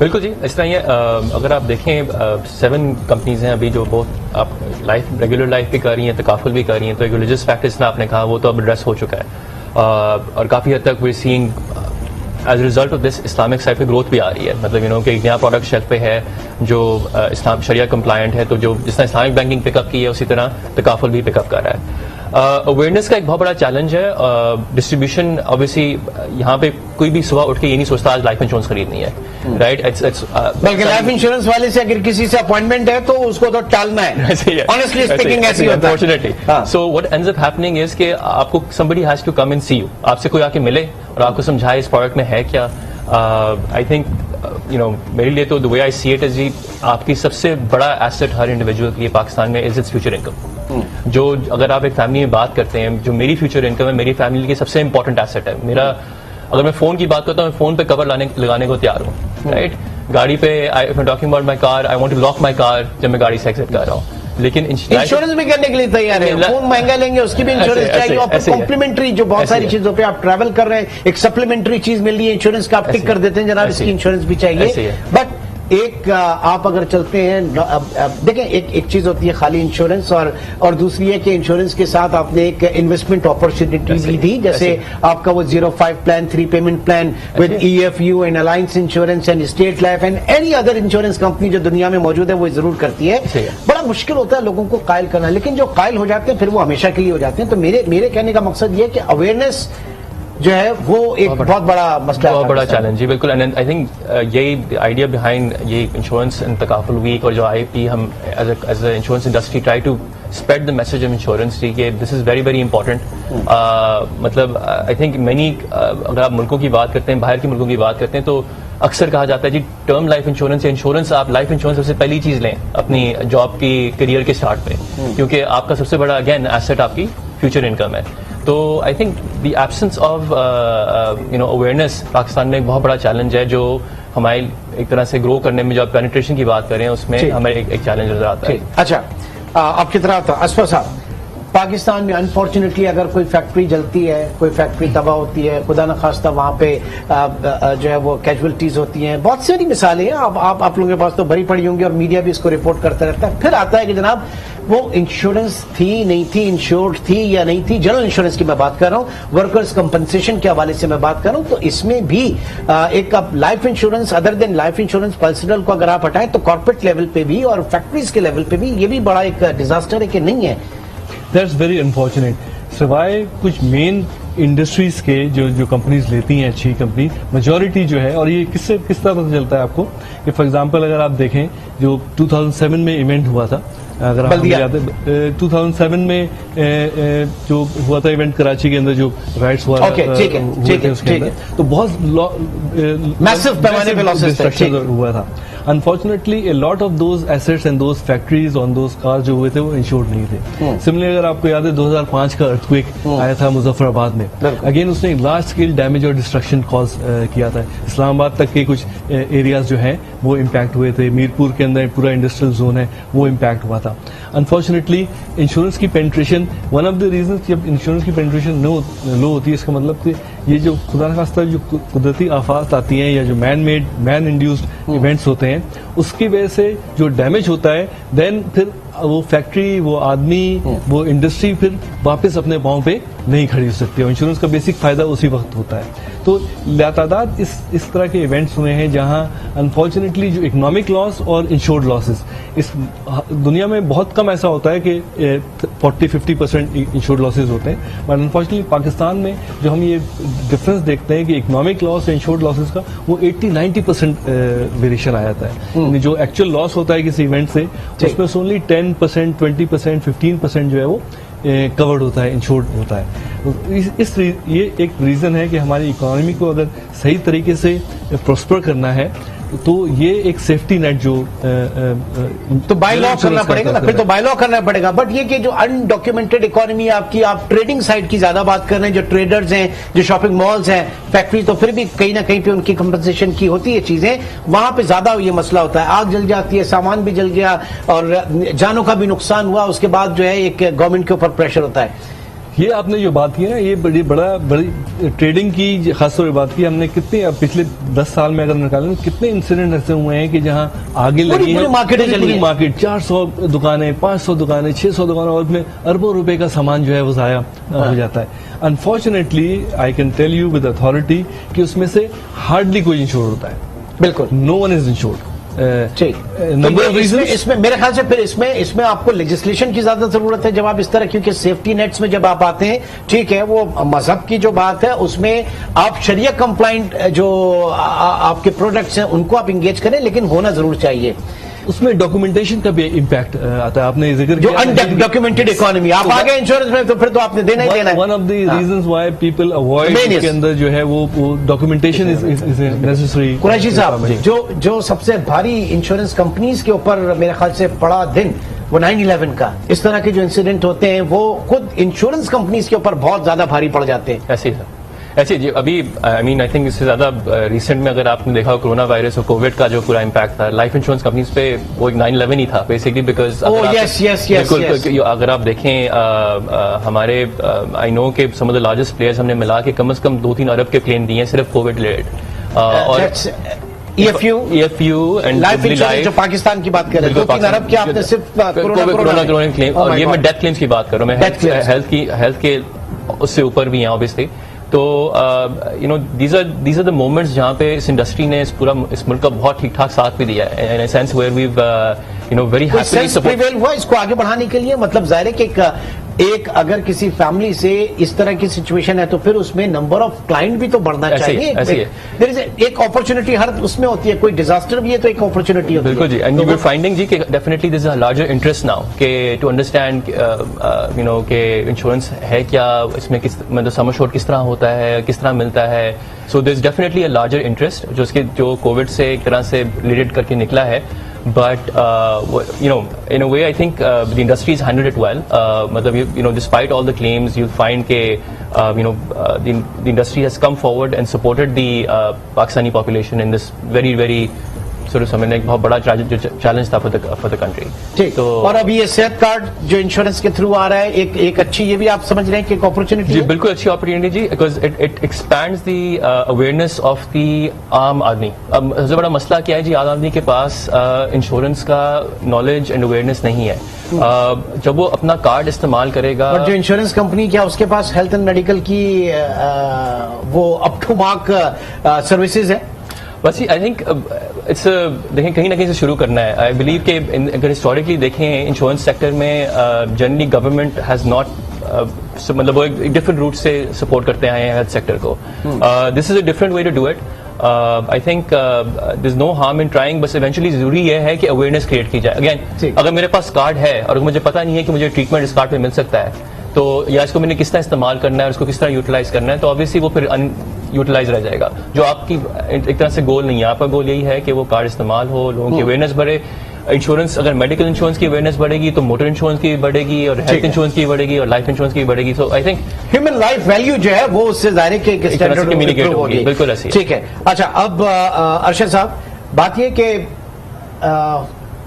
بالکل جی اس طرح یہ اگر آپ دیکھیں 7 کمپنیز ہیں ابھی جو بہت آپ ریگولر لائف بھی کر رہی ہیں, تکافل بھی کر رہی ہیں, تو ایک ریلیجس فیکٹرز نے آپ نے کہا وہ تو اب ایڈریس ہو چکا ہے, اور کافی حد تک we seeing as a result of this Islamic side پہ گروتھ بھی آ رہی ہے. مطلب کہ ایک نیا پروڈکٹ شیلف پہ ہے جو اسلام شریعہ کمپلائنٹ ہے, تو جو جس طرح اسلامک بینکنگ پک اپ کی ہے اسی طرح تکافل بھی پک اپ کر رہا ہے. اویئرنیس کا ایک بہت بڑا چیلنج ہے. ڈسٹریبیوشن اوبیسلی یہاں پہ کوئی بھی صبح اٹھ کے یہ نہیں سوچتا آج لائف انشورنس خریدنی ہے, رائٹ. بلکہ لائف انشورنس والے سے اگر کسی سے اپوائنٹمنٹ ہے تو اس کو تو ٹالنا ہے. Honestly speaking ایسی ہوتا ہے. Unfortunately. So what ends up happening is کہ آپ کو somebody has to come and see you. آپ سے کوئی آ کے ملے اور آپ کو سمجھائے اس پروڈکٹ میں ہے کیا. I think میرے لیے تو the way I see it is جی آپ کی سب سے بڑا ایسٹ ہر انڈیویجول کے لیے پاکستان میں از اٹس فیوچر انکم. جو اگر آپ ایک فیملی میں بات کرتے ہیں, جو میری فیوچر انکم ہے میری فیملی کی سب سے امپورٹنٹ ایسٹ ہے. میرا اگر میں فون کی بات کرتا ہوں, میں فون پہ کور لگانے کو تیار ہوں, رائٹ. گاڑی پہ talking about my car, I want to lock my car جب میں گاڑی سے ایکسٹ کر رہا ہوں. لیکن انشورنس بھی کرنے کے لیے تیار ہے. فون مہنگا لیں گے اس کی بھی انشورنس چاہیے, اور کمپلیمنٹری جو بہت ساری چیزوں پہ آپ ٹریول کر رہے ہیں ایک سپلیمنٹری چیز مل رہی ہے انشورنس کا, آپ ٹک کر دیتے ہیں جناب اس کی انشورنس بھی چاہیے. بٹ ایک آپ اگر چلتے ہیں دیکھیں ایک چیز ہوتی ہے خالی انشورنس, اور دوسری ہے کہ انشورنس کے ساتھ آپ نے ایک انویسٹمنٹ اپرچونٹی بھی دی, جیسے آپ کا وہ 05 plan, 3 payment plan with EFU and alliance insurance and state life and any other insurance company جو دنیا میں موجود ہے وہ ضرور کرتی ہے. بڑا مشکل ہوتا ہے لوگوں کو قائل کرنا, لیکن جو قائل ہو جاتے ہیں پھر وہ ہمیشہ کے لیے ہو جاتے ہیں. تو میرے کہنے کا مقصد یہ ہے کہ اویئرنیس جو ہے وہ ایک بہت بڑا مسئلہ, بہت بڑا چیلنج. جی بالکل. اینڈ آئی تھنک یہی آئیڈیا بہائنڈ یہ انشورنس اینڈ تکافل ویک اور جو IIP ہم as a insurance industry try to spread the message of insurance کہ this is very very important. مطلب آئی تھنک مینی اگر آپ ملکوں کی بات کرتے ہیں, باہر کے ملکوں کی بات کرتے ہیں, تو اکثر کہا جاتا ہے جی ٹرم لائف انشورنس یا انشورنس, آپ لائف انشورنس سب سے پہلی چیز لیں اپنی جاب کی کیریئر کے اسٹارٹ پہ, کیونکہ آپ کا سب سے بڑا اگین ایسٹ آپ کی فیوچر انکم ہے. تو I think the absence of awareness Pakistan میں ایک بہت بڑا چیلنج ہے, جو ہماری ایک طرح سے گرو کرنے میں جو آپ پینیٹریشن کی بات کر رہے ہیں اس میں ہمیں ایک چیلنج نظر آتا ہے. اچھا آپ کی طرف اسفر صاحب, پاکستان میں انفارچونیٹلی اگر کوئی فیکٹری جلتی ہے, کوئی فیکٹری تباہ ہوتی ہے, خدا نخواستہ وہاں پہ جو ہے وہ کیجولٹیز ہوتی ہیں, بہت ساری مثالیں ہیں, آپ لوگوں کے پاس تو بھری پڑی ہوں گی اور میڈیا بھی اس کو رپورٹ کرتا رہتا ہے. پھر آتا ہے کہ جناب وہ انشورنس تھی نہیں تھی, انشورڈ تھی یا نہیں تھی. جنرل انشورنس کی میں بات کر رہا ہوں, ورکرز کمپنسیشن کے حوالے سے میں بات کر رہا ہوں. تو اس میں بھی ایک life insurance other then life insurance personal کو اگر آپ ہٹائیں تو کارپوریٹ لیول پہ بھی اور فیکٹریز کے لیول پہ بھی یہ بھی بڑا ایک ڈیزاسٹر ہے کہ نہیں ہے. That's very unfortunate. سوائے کچھ مین انڈسٹریز کے جو کمپنیز لیتی ہیں اچھی کمپنی, میجورٹی جو ہے, اور یہ کس طرح پتہ چلتا ہے آپ کو کہ فار ایگزامپل اگر آپ دیکھیں جو 2007 میں ایونٹ ہوا تھا, اگر آپ یاد ہے 2007 میں جو ہوا تھا ایونٹ کراچی کے اندر جو رائٹس ہوا تھا, تو بہت میسو پیمانے پہ لاسز ہوا تھا. Unfortunately, a lot of those assets and those factories on those cars جو ہوئے تھے وہ انشورڈ نہیں تھے. سملرلی اگر آپ کو یاد ہے 2005 کا ارتھکویک آیا تھا مظفر آباد میں, اگین اس نے لارج اسکیل ڈیمیج اور ڈسٹرکشن کاز کیا تھا. اسلام آباد تک کے کچھ ایریاز جو ہیں وہ امپیکٹ ہوئے تھے, میرپور کے اندر پورا انڈسٹریل زون ہے وہ امپیکٹ ہوا تھا. انفارچونیٹلی انشورنس کی penetration, one of the reasons جب انشورنس کی پینٹریشن لو ہوتی ہے, اس کا مطلب کہ یہ جو خدا نخواستہ جو قدرتی آفات آتی ہیں یا جو مین انڈیوسڈ ایونٹس ہوتے ہیں اس کی وجہ سے جو ڈیمیج ہوتا ہے, دین پھر وہ فیکٹری, وہ آدمی, وہ انڈسٹری پھر واپس اپنے پاؤں پہ نہیں کھڑی ہو سکتی. انشورنس کا بیسک فائدہ اسی وقت ہوتا ہے. تو لاتعداد اس طرح کے ایونٹس ہوئے ہیں جہاں انفارچونیٹلی جو اکنامک لاس اور انشورڈ لاسز, اس دنیا میں بہت کم ایسا ہوتا ہے کہ 40-50% انشورڈ لاسز ہوتے ہیں, بٹ انفارچونیٹلی پاکستان میں جو ہم یہ ڈفرنس دیکھتے ہیں کہ اکنامک لاس اور انشورڈ لاسز کا وہ 80-90% ویریشن آ جاتا ہے. یعنی جو ایکچوئل لاس ہوتا ہے کسی ایونٹ سے اس میں اونلی 10%, 20%, 15% جو ہے وہ کورڈ ہوتا ہے, انشورڈ ہوتا ہے. یہ ایک ریزن ہے کہ ہماری اکانومی کو اگر صحیح طریقے سے پروسپر کرنا ہے تو یہ ایک سیفٹی نیٹ جو تو بائی لا کرنا پڑے گا نا, پھر تو بائی لا کرنا پڑے گا. بٹ یہ کہ جو انڈاکیومنٹڈ اکانومی آپ کی, آپ ٹریڈنگ سائڈ کی زیادہ بات کر رہے ہیں, جو ٹریڈرز ہیں, جو شاپنگ مالز ہیں, فیکٹری, تو پھر بھی کہیں نہ کہیں پہ ان کی کمپنسیشن کی ہوتی ہے چیزیں, وہاں پہ زیادہ یہ مسئلہ ہوتا ہے. آگ جل جاتی ہے, سامان بھی جل گیا اور جانوں کا بھی نقصان ہوا, اس کے بعد جو ہے ایک گورنمنٹ کے اوپر پریشر ہوتا ہے. یہ آپ نے جو بات کی نا یہ بڑی ٹریڈنگ کی خاص طور پہ بات کی ہم نے. کتنے پچھلے 10 سال میں اگر نکالیں کتنے انسیڈنٹ ایسے ہوئے ہیں کہ جہاں آگے لگی ہیں پوری مارکیٹ 400 دکانیں 500 دکانیں 600 دکانیں اور اس میں اربوں روپے کا سامان جو ہے وہ ضائع ہو جاتا ہے. Unfortunately I can tell you with authority کہ اس میں سے ہارڈلی کوئی انشور ہوتا ہے. بالکل no one is insured. Number of reason اس میں میرے خیال سے پھر اس میں آپ کو لیجسلیشن کی زیادہ ضرورت ہے جب آپ اس طرح, کیونکہ سیفٹی نیٹس میں جب آپ آتے ہیں ٹھیک ہے وہ مذہب کی جو بات ہے اس میں آپ شریعہ کمپلائنٹ جو آپ کے پروڈکٹس ہیں ان کو آپ انگیج کریں, لیکن ہونا ضرور چاہیے. اس میں ڈاکومنٹیشن کا بھی امپیکٹ آتا ہے. آپ نے ذکر جو انڈاکومنٹڈ اکانومی آپ آگے انشورنس میں تو پھر تو آپ نے دینا ہی دینا ہے. One of the reasons why people avoid کے اندر جو ہے وہ ڈاکومنٹیشن از نیسیسری. قریشی صاحب جو سب سے بھاری انشورنس کمپنیز کے اوپر میرے خیال سے پڑا دن وہ 9/11 کا, اس طرح کے جو انسیڈنٹ ہوتے ہیں وہ خود انشورنس کمپنیز کے اوپر بہت زیادہ بھاری پڑ جاتے ہیں. ایسے جی ابھی آئی تھنک اس سے زیادہ ریسنٹ میں اگر آپ نے دیکھا کرونا وائرس اور کووڈ کا جو پورا امپیکٹ تھا لائف انشورنس کمپنیز پہ وہ ایک 9/11 ہی تھا بیسکلی بیکاز اگر آپ دیکھیں ہمارے آئی نو کہ سم آف دا لارجسٹ پلیئرز ہم نے ملا کے کم از کم 2-3 ارب کے کلیم دیے ہیں صرف کووڈ ریلیٹڈ. اور EFU اینڈ لائف انشورنس جو پاکستان کی بات کر رہے ہیں 2-3 ارب کی آپ نے صرف کرونا کلیم, اور یہ میں ڈیتھ کلیمز کی بات کر رہا ہوں, میں ہیلتھ کے اس سے اوپر بھی ہیں اوبیسلی. تو دیز آر دا مومنٹس جہاں پہ اس انڈسٹری نے اس ملک کا بہت ٹھیک ٹھاک ساتھ بھی دیا ہے in a sense where we very happily support ہوا اس کو آگے بڑھانے کے لیے. مطلب ظاہر ہے کہ ایک اگر کسی فیملی سے اس طرح کی سچویشن ہے تو پھر اس میں نمبر آف کلائنٹ بھی تو بڑھنا چاہیے. ایک اپرچونٹی ہر اس میں ہوتی ہے, کوئی ڈیزاسٹر بھی ہے تو ایک اپرچونٹی ہوتی ہے. بالکل جی, اینڈ یو ول فائنڈنگ جی کہ definitely there is a larger interest now کہ ٹو انڈرسٹینڈ کہ انشورنس ہے کیا, اس میں مطلب سم ایشورڈ کس طرح ہوتا ہے, کس طرح ملتا ہے. So there is definitely a larger interest جو کووڈ سے ایک طرح سے ریلیٹ کر کے نکلا ہے. But in a way, I think the industry has handled it well. Despite all the claims, you'll find that the industry has come forward and supported the Pakistani population in this very, very sort of something like بہت بڑا challenge تھا for the country. ٹھیک. اور اب یہ صحت card جو insurance کے تھرو آ رہا ہے ایک اچھی, یہ بھی آپ سمجھ رہے ہیں کہ ایک اپرچونٹی جی بالکل اچھی اپرچونٹی جی, because it expands the awareness of the عام آدمی. اب سب سے بڑا مسئلہ کیا ہے جی, عام آدمی کے پاس انشورنس کا نالج اینڈ اویئرنیس نہیں ہے. جب وہ اپنا کارڈ استعمال کرے گا, اور جو انشورنس کمپنی کیا اس کے پاس ہیلتھ اینڈ میڈیکل کی وہ اپ ٹو مارک سروسز ہے. بس آئی تھنک دیکھیں کہیں نہ کہیں سے شروع کرنا ہے. آئی بلیو کہ اگر ہسٹوریکلی دیکھیں انشورنس سیکٹر میں جنرلی گورنمنٹ ہیز ناٹ مطلب وہ ایک ڈفرنٹ روٹ سے سپورٹ کرتے آئے ہیں ہیلتھ سیکٹر کو. This is a different way to do it. I think there is no harm in trying, بس ایونچولی ضروری یہ ہے کہ اویئرنیس کریٹ کی جائے. اگین اگر میرے پاس کارڈ ہے اور مجھے پتا نہیں ہے کہ مجھے ٹریٹمنٹ اس کارڈ پہ مل سکتا ہے تو یا اس کو میں نے کس طرح استعمال کرنا ہے, اس کو کس طرح یوٹیلائز کرنا ہے, تو آبویسلی وہ پھر یوٹیلائز رہ جائے گا, جو آپ کی ایک طرح سے گول نہیں ہے. آپ کا گول یہی ہے کہ وہ کارڈ استعمال ہو, لوگوں کی اویئرنیس بڑھے. انشورنس اگر میڈیکل انشورنس کی اویئرنیس بڑھے گی تو موٹر انشورنس کی بڑھے گی, اور ہیلتھ انشورنس کی بڑھے گی, اور لائف انشورنس کی بڑھے گی. So I think human life value جو ہے وہ اس سے ظاہر ہے کہ کمیونیکیٹ ہوگی. بالکل ایسی. ٹھیک ہے. اچھا اب ارشد صاحب بات یہ کہ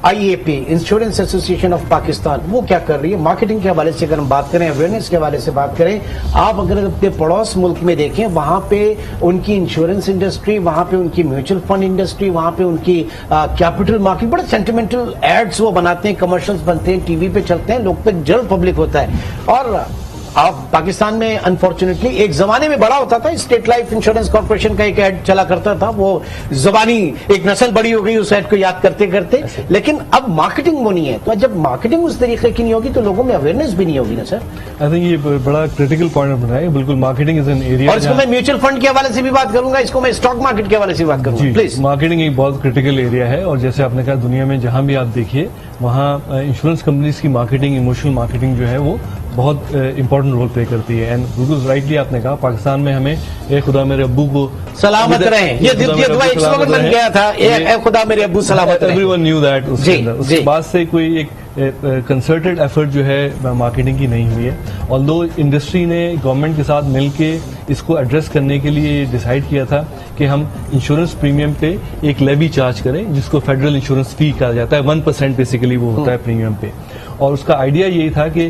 IAP insurance association of Pakistan وہ کیا کر رہی ہے مارکیٹنگ کے حوالے سے. اگر ہم بات کریں اویئرنیس کے حوالے سے بات کریں, آپ اگر اپنے پڑوس ملک میں دیکھیں وہاں پہ ان کی انشورنس انڈسٹری, وہاں پہ ان کی میوچل فنڈ انڈسٹری, وہاں پہ ان کی کیپٹل مارکیٹ, بڑے سینٹیمنٹل ایڈز وہ بناتے ہیں, کمرشلز بنتے ہیں, ٹی وی پہ چلتے ہیں, لوگ تک جنرل پبلک ہوتا ہے. اور آپ پاکستان میں انفارچونیٹلی ایک زمانے میں بڑا ہوتا تھا, اسٹیٹ لائف انشورنس کارپوریشن کا ایک ایڈ چلا کرتا تھا, وہ زبانی ایک نسل بڑی ہو گئی اس ایڈ کو یاد کرتے کرتے, لیکن اب مارکیٹنگ وہ نہیں ہے. تو جب مارکیٹنگ اس طریقے کی نہیں ہوگی تو لوگوں میں اویئرنیس بھی نہیں ہوگی نا سر. آئی تھنک یہ بڑا کریٹیکل پوائنٹ بتایا. بالکل مارکیٹنگ از این ایریا, اور اس کو میں میوچل فنڈ کے حوالے سے بھی بات کروں گا, اس کو میں اسٹاک مارکیٹ کے حوالے سے بھی بات کروں گا. پلیز. مارکیٹنگ ایک بہت کریٹیکل ایریا ہے, اور جیسے آپ نے کہا دنیا میں جہاں بھی آپ دیکھیے وہاں انشورنس کمپنیز کی مارکیٹنگ, ایموشنل مارکیٹنگ جو ہے وہ بہت امپورٹنٹ رول پلے کرتی ہے. اینڈ بالکل رائٹلی آپ نے کہا پاکستان میں ہمیں اے خدا میرے ابو کو سلامت رہیں, یہ دعا ایک سلوگن بن گیا تھا, اے خدا میرے ابو سلامت رہیں. Everyone knew that. اس کے بعد سے کوئی ایک کنسرٹڈ ایفرٹ جو ہے مارکیٹنگ کی نہیں ہوئی ہے. آلدو انڈسٹری نے گورنمنٹ کے ساتھ مل کے اس کو ایڈریس کرنے کے لیے ڈیسائیڈ کیا تھا کہ ہم انشورنس پریمیم پہ ایک لیوی چارج کریں جس کو فیڈرل انشورنس فی کہا جاتا ہے. 1% بیسیکلی وہ ہوتا ہے پریمیم پہ. اور اس کا آئیڈیا یہی تھا کہ